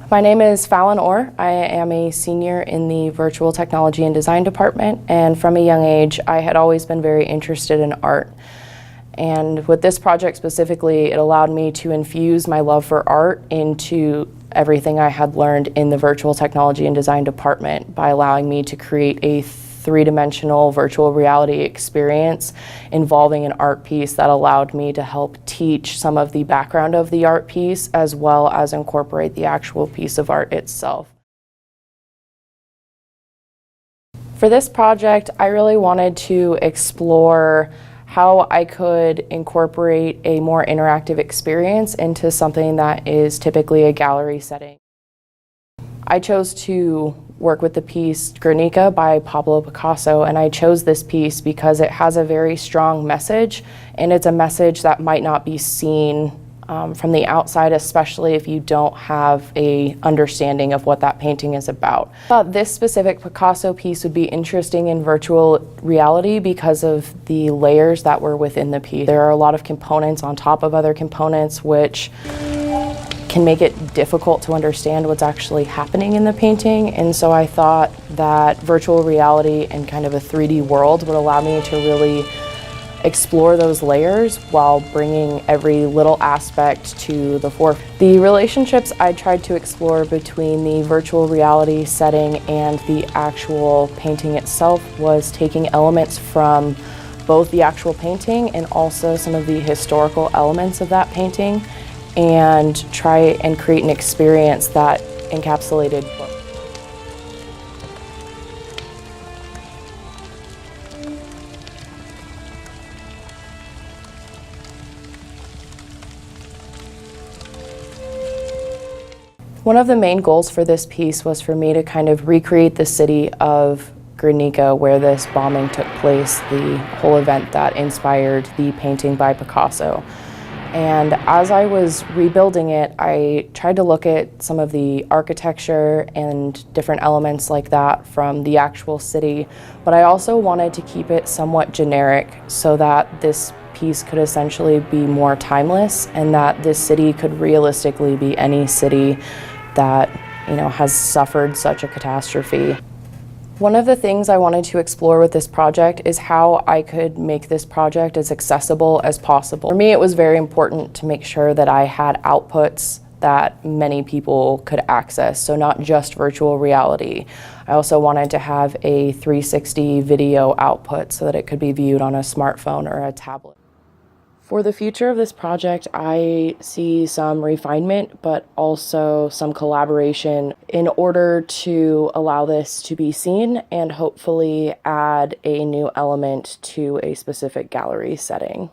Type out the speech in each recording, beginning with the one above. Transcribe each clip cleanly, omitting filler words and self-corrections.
My name is Fallon Orr. I am a senior in the Virtual Technology and Design department, and from a young age I had always been very interested in art. And with this project specifically, it allowed me to infuse my love for art into everything I had learned in the Virtual Technology and Design department by allowing me to create a three-dimensional virtual reality experience involving an art piece that allowed me to help teach some of the background of the art piece as well as incorporate the actual piece of art itself. For this project, I really wanted to explore how I could incorporate a more interactive experience into something that is typically a gallery setting. I chose to work with the piece Guernica by Pablo Picasso, and I chose this piece because it has a very strong message, and it's a message that might not be seen from the outside, especially if you don't have a understanding of what that painting is about. I thought this specific Picasso piece would be interesting in virtual reality because of the layers that were within the piece. There are a lot of components on top of other components, which can make it difficult to understand what's actually happening in the painting, and so I thought that virtual reality and kind of a 3D world would allow me to really explore those layers while bringing every little aspect to the fore. The relationships I tried to explore between the virtual reality setting and the actual painting itself was taking elements from both the actual painting and also some of the historical elements of that painting and try and create an experience that encapsulated both. One of the main goals for this piece was for me to kind of recreate the city of Guernica where this bombing took place, the whole event that inspired the painting by Picasso. And as I was rebuilding it, I tried to look at some of the architecture and different elements like that from the actual city, but I also wanted to keep it somewhat generic so that this piece could essentially be more timeless and that this city could realistically be any city that, has suffered such a catastrophe. One of the things I wanted to explore with this project is how I could make this project as accessible as possible. For me, it was very important to make sure that I had outputs that many people could access, so not just virtual reality. I also wanted to have a 360 video output so that it could be viewed on a smartphone or a tablet. For the future of this project, I see some refinement, but also some collaboration in order to allow this to be seen and hopefully add a new element to a specific gallery setting.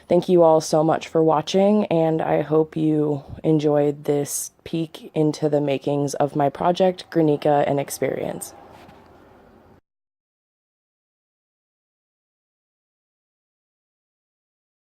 Thank you all so much for watching, and I hope you enjoyed this peek into the makings of my project, Guernica, an Experience.